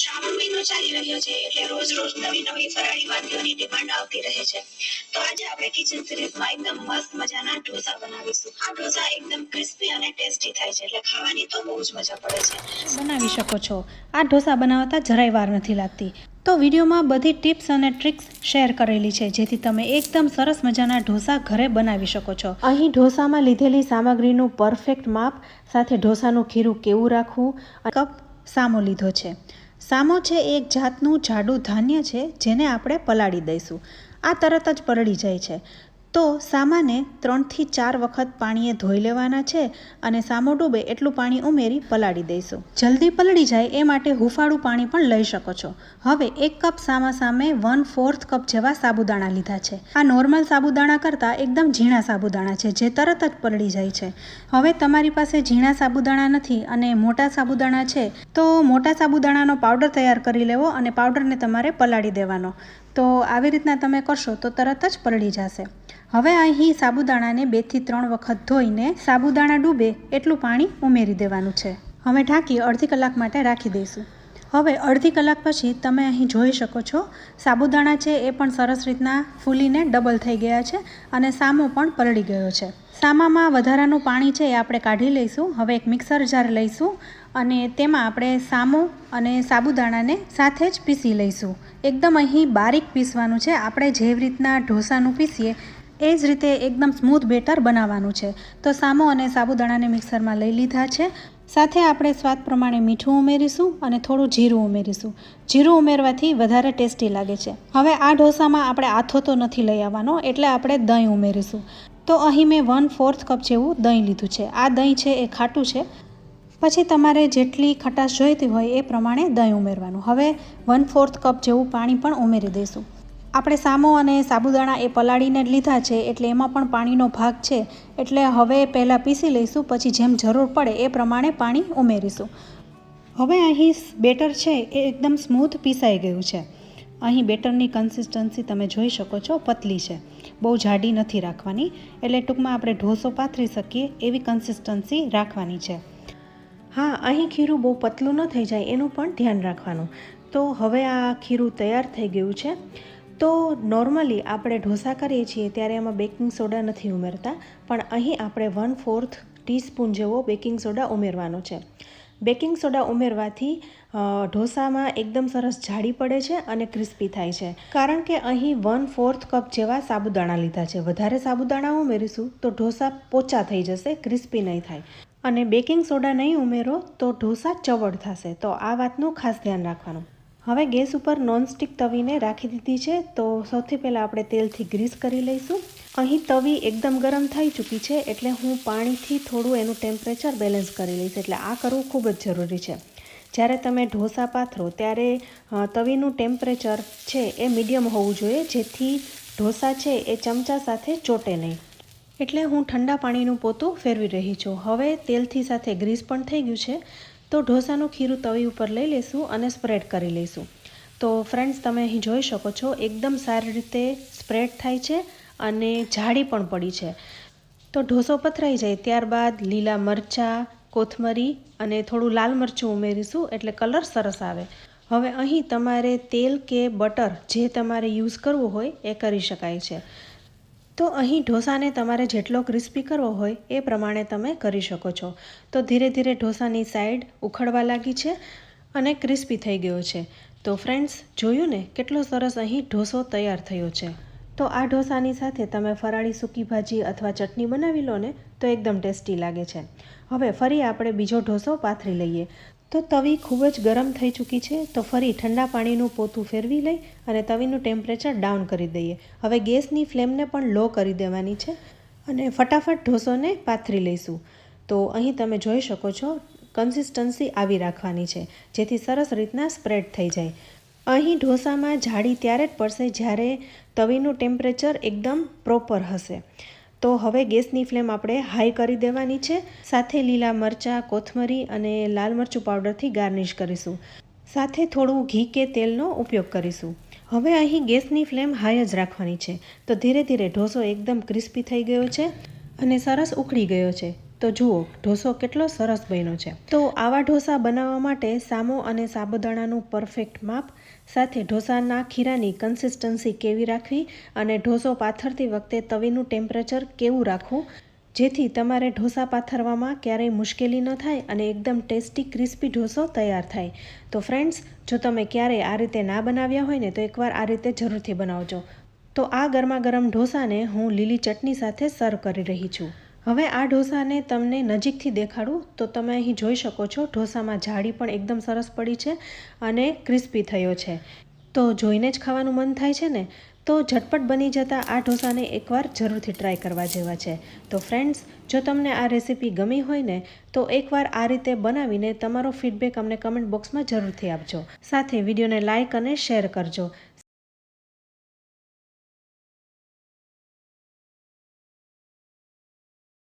શ્રાવણ મહિનો ચાલી રહ્યો છે એટલે રોજ રોજ નવી નવી ફરાળી વાનગીઓની ડિમાન્ડ આવતી રહે છે. તો આજે આપણે કિચન સિરીઝમાં એકદમ મસ્ત મજાના ઢોસા બનાવીશું. આ ઢોસા એકદમ ક્રિસ્પી અને ટેસ્ટી થાય છે એટલે ખાવાની તો બહુ જ મજા પડે છે. બનાવી શકો છો. આ ઢોસા બનાવતા જરાય વાર નથી લાગતી. તો વિડીયોમાં બધી ટિપ્સ અને ટ્રિક્સ શેર કરેલી છે જેથી તમે એકદમ સરસ મજાના ઢોસા ઘરે બનાવી શકો છો. અહીં ઢોસામાં લીધેલી સામગ્રીનું પરફેક્ટ માપ સાથે ઢોસાનું ખીરું કેવું રાખવું. કપ સામો લીધો છે. સામો છે એક જાતનું જાડું ધાન્ય છે જેને આપણે પલાળી દઈશું. આ તરત જ પલળી જાય છે. તો સામાને 3 થી 4 વખત પાણીએ ધોઈ લેવાના છે અને સામો ડૂબે એટલું પાણી ઉમેરી પલાળી દઈશું. જલ્દી પલળી જાય એ માટે હુંફાળું પાણી પણ લઈ શકો છો. હવે 1 કપ સામા સામે 1/4 કપ જેવા સાબુદાણા લીધા છે. આ નોર્મલ સાબુદાણા કરતાં એકદમ ઝીણા સાબુદાણા છે જે તરત જ પલળી જાય છે. હવે તમારી પાસે ઝીણા સાબુદાણા નથી અને મોટા સાબુદાણા છે તો મોટા સાબુદાણાનો પાવડર તૈયાર કરી લેવો અને પાવડરને તમારે પલાળી દેવાનો. તો આવી રીતના તમે કરશો તો તરત જ પલળી જશે. હવે અહીં સાબુદાણાને 2 થી 3 વખત ધોઈને સાબુદાણા ડૂબે એટલું પાણી ઉમેરી દેવાનું છે. હવે ઢાંકી અડધી કલાક માટે રાખી દઈશું. હવે અડધી કલાક પછી તમે અહીં જોઈ શકો છો સાબુદાણા છે એ પણ સરસ રીતના ફૂલીને ડબલ થઈ ગયા છે અને સામો પણ પલળી ગયો છે. સામામાં વધારાનું પાણી છે એ આપણે કાઢી લઈશું. હવે એક મિક્સર જાર લઈશું અને તેમાં આપણે સામો અને સાબુદાણાને સાથે જ પીસી લઈશું. એકદમ અહીં બારીક પીસવાનું છે. આપણે જેવી રીતના ઢોસાનું પીસીએ એ જ રીતે એકદમ સ્મૂથ બેટર બનાવવાનું છે. તો સામો અને સાબુદાણાને મિક્સરમાં લઈ લીધા છે. સાથે આપણે સ્વાદ પ્રમાણે મીઠું ઉમેરીશું અને થોડું જીરું ઉમેરીશું. જીરું ઉમેરવાથી વધારે ટેસ્ટી લાગે છે. હવે આ ઢોસામાં આપણે આથો તો નથી લઈ આવવાનો એટલે આપણે દહીં ઉમેરીશું. તો અહીં મેં 1/4 કપ જેવું દહીં લીધું છે. આ દહીં છે એ ખાટું છે. પછી તમારે જેટલી ખટાશ જોઈતી હોય એ પ્રમાણે દહીં ઉમેરવાનું. હવે 1/4 કપ જેવું પાણી પણ ઉમેરી દઈશું. આપણે સામો અને સાબુદાણા એ પલાળીને લીધા છે એટલે એમાં પણ પાણીનો ભાગ છે એટલે હવે પહેલાં પીસી લઈશું પછી જેમ જરૂર પડે એ પ્રમાણે પાણી ઉમેરીશું. હવે અહીં બેટર છે એ એકદમ સ્મૂથ પીસાઈ ગયું છે. અહીં બેટરની કન્સિસ્ટન્સી તમે જોઈ શકો છો પતલી છે. બહુ જાડી નથી રાખવાની એટલે ટૂંકમાં આપણે ઢોસો પાથરી શકીએ એવી કન્સિસ્ટન્સી રાખવાની છે. હા, અહીં ખીરું બહુ પતલું ન થઈ જાય એનું પણ ધ્યાન રાખવાનું. તો હવે આ ખીરું તૈયાર થઈ ગયું છે. તો નોર્મલી આપણે ઢોસા કરીએ છીએ ત્યારે એમાં બેકિંગ સોડા નથી ઉમેરતા પણ અહીં આપણે 1/4 ટીસ્પૂન જેવો બેકિંગ સોડા ઉમેરવાનો છે. બેકિંગ સોડા ઉમેરવાથી ઢોસામાં એકદમ સરસ જાડી પડે છે અને ક્રિસ્પી થાય છે. કારણ કે અહીં 1/4 કપ જેવા સાબુદાણા લીધા છે. વધારે સાબુદાણા ઉમેરીશું તો ઢોસા પોચા થઈ જશે, ક્રિસ્પી નહીં થાય. અને બેકિંગ સોડા નહીં ઉમેરો તો ઢોસા ચવડ થશે. તો આ વાતનું ખાસ ધ્યાન રાખવાનું. હવે ગેસ ઉપર નોનસ્ટિક તવીને રાખી દીધી છે. તો સૌથી પહેલાં આપણે તેલથી ગ્રીસ કરી લઈશું. અહીં તવી એકદમ ગરમ થઈ ચૂકી છે એટલે હું પાણીથી થોડું એનું ટેમ્પરેચર બેલેન્સ કરી લઈશ. એટલે આ કરવું ખૂબ જ જરૂરી છે. જ્યારે તમે ઢોસા પાથરો ત્યારે તવીનું ટેમ્પરેચર છે એ મીડિયમ હોવું જોઈએ જેથી ઢોસા છે એ ચમચા સાથે ચોટે નહીં. એટલે હું ઠંડા પાણીનું પોતું ફેરવી રહી છું. હવે તેલથી સાથે ગ્રીસ પણ થઈ ગયું છે. તો ઢોસાનું ખીરું તવી ઉપર લઈ લઈશું અને સ્પ્રેડ કરી લઈશું. તો ફ્રેન્ડ્સ તમે અહીં જોઈ શકો છો એકદમ સારી રીતે સ્પ્રેડ થાય છે અને જાડી પણ પડી છે. તો ઢોસો પથરાઈ જાય ત્યારબાદ લીલા મરચાં, કોથમરી અને થોડું લાલ મરચું ઉમેરીશું એટલે કલર સરસ આવે. હવે અહીં તમારે તેલ કે બટર જે તમારે યુઝ કરવું હોય એ કરી શકાય છે. તો અહીં ઢોસાને તમારે જેટલો ક્રિસ્પી કરવો હોય એ પ્રમાણે તમે કરી શકો છો. તો ધીરે ધીરે ઢોસાની સાઈડ ઉખડવા લાગી છે અને ક્રિસ્પી થઈ ગયો છે. તો ફ્રેન્ડ્સ જોયું ને કેટલો સરસ અહીં ઢોસો તૈયાર થયો છે. તો આ ઢોસાની સાથે તમે ફરાળી સૂકી ભાજી અથવા ચટણી બનાવી લો ને તો એકદમ ટેસ્ટી લાગે છે. હવે ફરી આપણે બીજો ઢોસો પાથરી લઈએ. તો તવી ખૂબ જ ગરમ થઈ ચૂકી છે તો ફરી ઠંડા પાણીનું પોતું ફેરવી લઈ અને તવીનું ટેમ્પરેચર ડાઉન કરી દઈએ. હવે ગેસની ફ્લેમને પણ લો કરી દેવાની છે અને ફટાફટ ઢોસોને પાથરી લઈશું. તો અહીં તમે જોઈ શકો છો કન્સિસ્ટન્સી આવી રાખવાની છે જેથી સરસ રીતના સ્પ્રેડ થઈ જાય. અહીં ઢોસામાં જાળી ત્યારે જ પડશે જ્યારે તવીનું ટેમ્પરેચર એકદમ પ્રોપર હશે. તો હવે ગેસની ફ્લેમ આપણે હાઈ કરી દેવાની છે. સાથે લીલા મરચાં, કોથમરી અને લાલ મરચું પાવડરથી ગાર્નિશ કરીશું. સાથે થોડું ઘી કે તેલનો ઉપયોગ કરીશું. હવે અહીં ગેસની ફ્લેમ હાઈ જ રાખવાની છે. તો ધીરે ધીરે ઢોસો એકદમ ક્રિસ્પી થઈ ગયો છે અને સરસ ઉકળી ગયો છે. તો જુઓ ઢોસો કેટલો સરસ બન્યો છે। તો આવા ઢોસા બનાવવા માટે સામો અને સાબુદાણાનું પરફેક્ટ માપ સાથે ઢોસાના ખીરાની કન્સિસ્ટન્સી કેવી રાખવી અને ઢોસો પાથરતી વખતે તવીનું ટેમ્પરેચર કેવું રાખવું જેથી તમારે ઢોસા પાથરવામાં ક્યારેય મુશ્કેલી ન થાય અને એકદમ ટેસ્ટી ક્રિસ્પી ઢોસો તૈયાર થાય। તો ફ્રેન્ડ્સ, જો તમે ક્યારેય આ રીતે ના બનાવ્યા હોય ને તો એકવાર આ રીતે જરૂરથી બનાવજો। તો આ ગરમા ગરમ ઢોસાને હું લીલી ચટણી સાથે સર્વ કરી રહી છું। હવે આ ઢોસાને તમને નજીકથી દેખાડું તો તમે અહીં જોઈ શકો છો ઢોસામાં જાળી પણ એકદમ સરસ પડી છે અને ક્રિસ્પી થયો છે। તો જોઈને જ ખાવાનું મન થાય છે ને। તો ઝટપટ બની જતા આ ઢોસાને એકવાર જરૂરથી ટ્રાય કરવા જેવા છે। તો ફ્રેન્ડ્સ, જો તમને આ રેસીપી ગમી હોય ને તો એકવાર આ રીતે બનાવીને તમારો ફીડબેક અમને કમેન્ટ બોક્સમાં જરૂરથી આપજો। સાથે વિડીયોને લાઇક અને શેર કરજો।